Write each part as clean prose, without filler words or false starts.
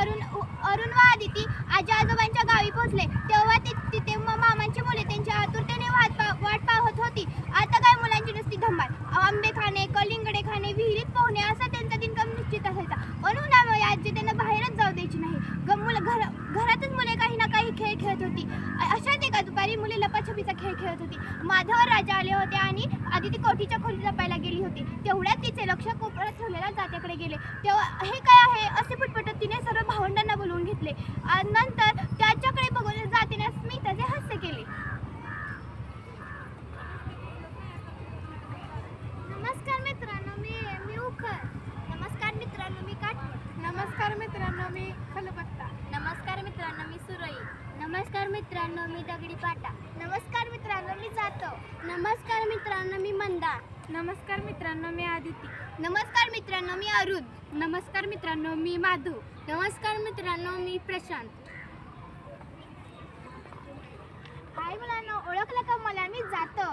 अरुण व आदिती आजी आजोबांच्या गावी पोहोचले तेव्हा तिथे मामांची मुले त्यांच्या आतुरतेने वाट पाहत होती. आता काय मुलांची नुसती धमाल, आंबे खाणे, कलिंगडे खाणे, विहिरीत पोहणे असा त्यांचा दिनक्रम निश्चित असायचा. पण उन्हामुळे आजी त्यांना बाहेरच जाऊ द्यायची नाही. घरातच मुले काही ना काही खेळ खेळत होती. अशाच एका दुपारी मुले लपाछपीचा खेळ खेळत होती. माधव राजा आले होते आणि आदिती कोठीच्या खोलीत लपायला गेली होती. तेवढ्यात तिचे लक्ष कोपऱ्यात ठेवलेल्या जात्याकडे गेले. तेव्हा हे काय आहे असे पुटपुटत तिने सर्व भावंडांना बोलवून घेतले. नंतर त्याच्याकडे बघून जातीने स्मिताचे हास्य केले. नमस्कार मित्रांनो, मी उखळ. नमस्कार मित्रांनो, मी काठवड. नमस्कार मित्रांनो, मी खलबत्ता. नमस्कार मित्रांनो, मी सुरई. नमस्कार मित्रांनो, मी दगडी पाटा. नमस्कार मित्रांनो, मी जातो. नमस्कार मित्रांनो, मी मंदा. नमस्कार मित्रांनो, मी आदिती. नमस्कार मित्रांनो, मी अरुण. नमस्कार मित्रांनो, मी माधव. नमस्कार मित्रांनो, मी प्रशांत. हाय मुलांनो, ओळखलं का मला? मी जातो.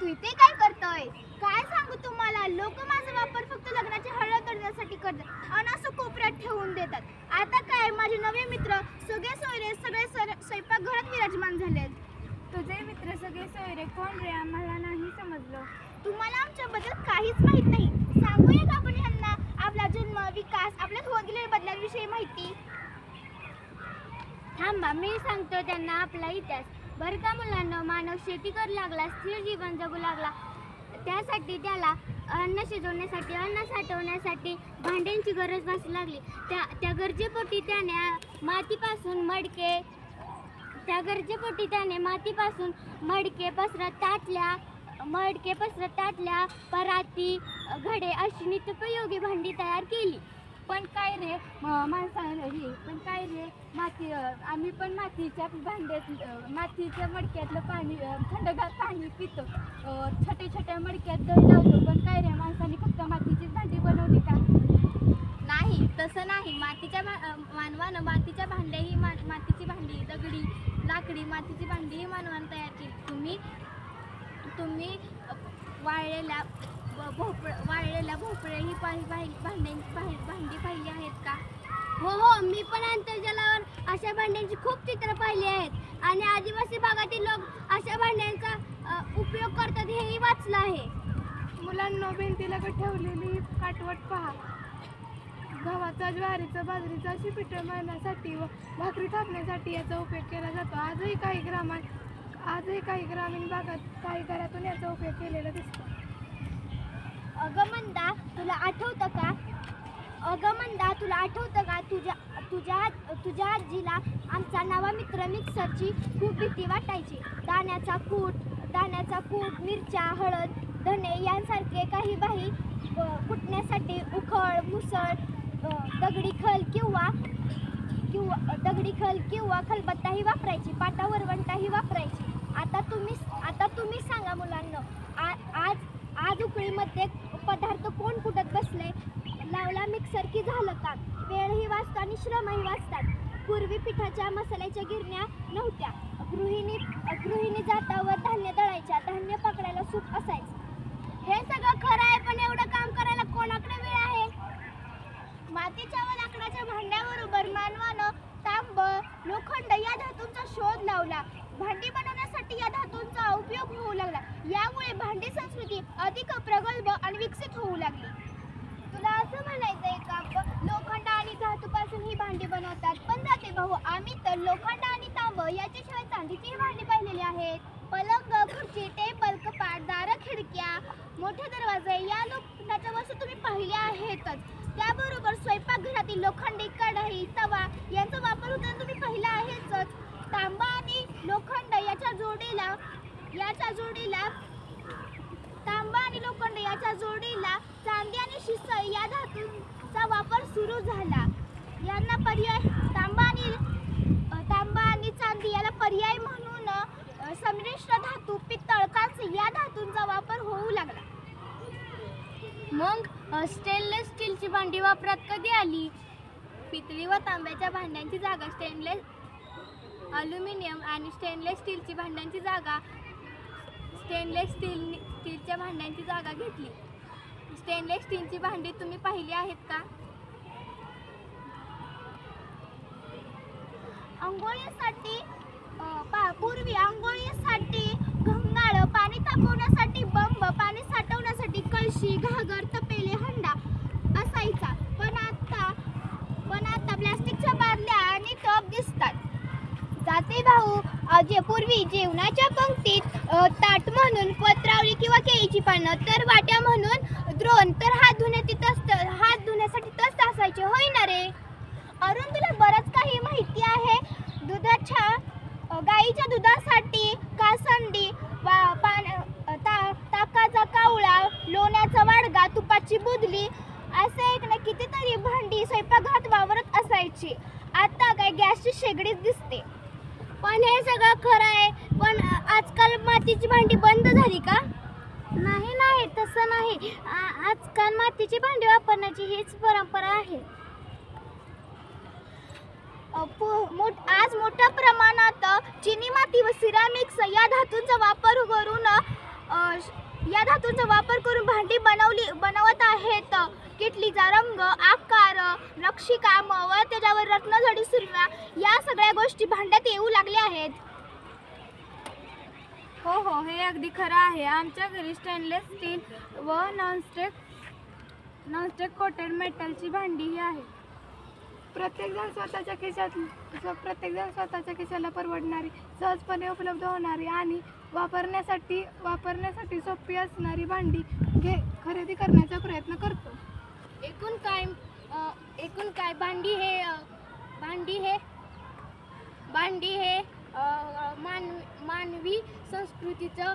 तू इथे काय करतोय? काय सांगू तुम्हाला, लोक माझा वापर फक्त लग्नाची हळद तोडण्यासाठी करतात आणि असं कोपऱ्यात ठेवून देतात. आता काय, माझे नवे मित्र सगळे सोयरे सगळे स्वयंपाक घरात विराजमान झालेत. तुझे मित्र सगळे सोयरे कोण रे? आम्हाला नाही समजलं. तुम्हाला आमच्याबद्दल काहीच माहित नाही. सांगूया का आपण ह्यांना आपला जन्म, विकास, आपल्यात होत गेलेल्या बदलांविषयी माहिती? थांबा, मी सांगतो त्यांना आपला इतिहास. बरं का मुलांना, मानव शेती करू लागला, स्थिर जीवन जगू लागला. त्यासाठी त्याला अन्न शिजवण्यासाठी, अन्न साठवण्यासाठी भांड्यांची गरज भासू लागली. त्या गरजेपोटी त्याने मातीपासून मडके पसरत ताटल्या, पराती, घडे अशी नित्योपयोगी भांडी तयार केली. पण काय रे आम्ही पण मातीच्या मडक्यातलं पाणी, थंडगार पाणी पितो. छोट्या मडक्यात दही लावतो. पण काय रे, माणसाने फक्त मातीचीच भांडी बनवली का? नाही, तसं नाही. मानवानं मातीच्या भांड्या ही मातीची भांडी, दगडी, लाकडी मातीची भांडी ही मानवानं तयार केली. तुम्ही वाळलेल्या भोपळे ही भांडी पाहिली आहेत का? हो, मी पण आंतरजालावर अशा भांड्यांची खूप चित्र पाहिली आहेत आणि आदिवासी भागातील लोक अशा भांड्यांचा उपयोग करतात हेही वाचलं आहे. मुलांना भिंतीला ठेवलेली काठवट पहा. गव्हाचा, ज्वारीचा, बाजरीचा अशी पिठं मळण्यासाठी व भाकरी थापण्यासाठी याचा उपयोग केला जातो. आजही काही ग्रामीण भागात काही घरातून याचा उपयोग केलेला दिसतो. अगं मंदा, तुला आठवतं का तुझ्या आजीला आमचा नवा मित्र मिक्सरची खूप भीती वाटायची. दाण्याचा कूट, मिरच्या, हळद, धने यांसारखे काही बाही कुटण्यासाठी उखळ, मुसळ, दगडी खल किंवा खलबत्ताही वापरायची. पाटा वरवंटाही वापरायची. आता तुम्ही सांगा मुलांना, आज उकळीमध्ये पदार्थ कोण कुटत बसले? लावला मिक्सर की झालं काम. वेळही वाचतो आणि श्रमही वाचतात. पूर्वी पिठाच्या मसाल्याच्या गिरण्या नव्हत्या. गृहिणी जातावर धान्य दळायच्या. धान्य पकडायला सूप असायचं. हे सगळं खरं आहे, पण एवढं काम करायला कोणाकडे वेळ आहे? मातीच्या व लाकडाच्या भांड्याबरोबर मानवानं तांब, लोखंड या धातूंचा शोध लावला. भांडी बनवण्यासाठी या धातूंचा उपयोग होऊ लागला. यामुळे भांडी संस्कृती अधिक प्रगल्भ आणि विकसित होऊ लागली. तुला असं म्हणायचंय का लोखंड आणि धातूपासून ही भांडी बनवतात? पण जाते भाऊ, आम्ही तर लोखंड आणि तांब याच्याशिवाय चांदीची भांडी पाहिलेली आहेत. पलंग, खुर्ची, टेबल, कपाट, दारं, खिडक्या, मोठे दरवाजे या लोखंडाच्या वस्तू तुम्ही पाहिल्या आहेतच. त्याबरोबर स्वयंपाकघरातील लोखंडी कढई, तवा यांचा वापर होताना तुम्ही पाहिला आहेच. तांबा आणि लोखंड याच्या चांदी आणि शिसळ या धातूंचा वापर सुरू झाला. यांना पर्याय तांबा आणि चांदी याला पर्याय म्हणून संमिश्र धातू, पितळ, कांस्य या धातूंचा वापर होऊ लागला. मग स्टेनलेस स्टीलची भांडी वापरात कधी आली? पितळी व तांब्याच्या भांड्यांची जागा अल्युमिनियम आणि स्टेनलेस स्टीलच्या भांड्यांची जागा घेतली. स्टेनलेस स्टीलची भांडी तुम्ही पाहिली आहेत का? पूर्वी आंघोळीसाठी घंगाळ, पाणी तापवण्यासाठी बंब, पाणी साठवण्यासाठी कळशी, घागर, तपेले, हंडा असायचा. पण आता प्लास्टिकच्या बादल्या आणि टब दिसतात. जाते भाऊ, पूर्वी जेवणाच्या पंक्तीत ताट म्हणून पत्रावळी किंवा केळीची पानं, तर वाट्या म्हणून द्रोण, तर हात धुण्यासाठी तस्त असायचे. होय ना रे अरुण, तुला बरंच काही माहिती आहे. गाईच्या दुधासाठी कासंदी, ताकाचा कावळा, लोण्याचा वाडगा, तुपाची बुदली असे एक ना कितीतरी भांडी स्वयंपाकघरात वावरत असायची. आता काय गॅसची शेगडीच दिसते. पण हे सगळं खरं आहे, पण आजकाल मातीची भांडी बंद झाली का? नाही, तसं नाही. आजकाल मातीची भांडी वापरण्याची हीच परंपरा आहे. आज मोठ्या प्रमाणात चिनी माती व सिरामिक्स या धातूंचा वापर करून भांडी बनवत आहेत. किटलीचा रंग, आकार, नक्षीकाम व त्याच्यावर रत्नजडी सुरम्या या सगळ्या गोष्टी भांड्यात येऊ लागल्या आहेत. हो, हे अगदी खरं आहे. आमच्या घरी स्टेनलेस स्टील व नॉनस्टिक कोटेड मेटलची भांडीही आहे. प्रत्येकजण स्वतःच्या खिशाला परवडणारी, सहजपणे उपलब्ध होणारी आणि वापरण्यासाठी सोपी असणारी भांडी खरेदी करण्याचा प्रयत्न करतो. एकूण काय भांडी हे मानवी संस्कृतीचं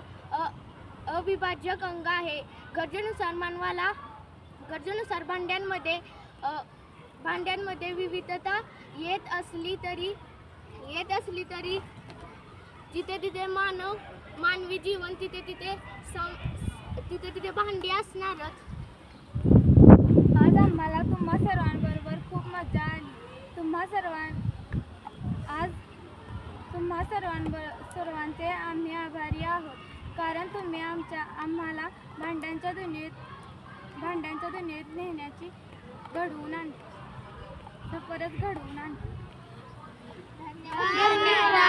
अविभाज्य अंग आहे. गरजेनुसार भांड्यांमध्ये विविधता येत असली तरी जिथे तिथे मानवी जीवन तिथे भांडी असणारच. आज आम्हाला तुम्हा सर्वांबरोबर खूप मजा आली. सर्वांचे आम्ही आभारी आहोत, कारण तुम्ही आम्हाला भांड्यांच्या दुनियेत नेण्याची घडवून आणली. धन्यवाद.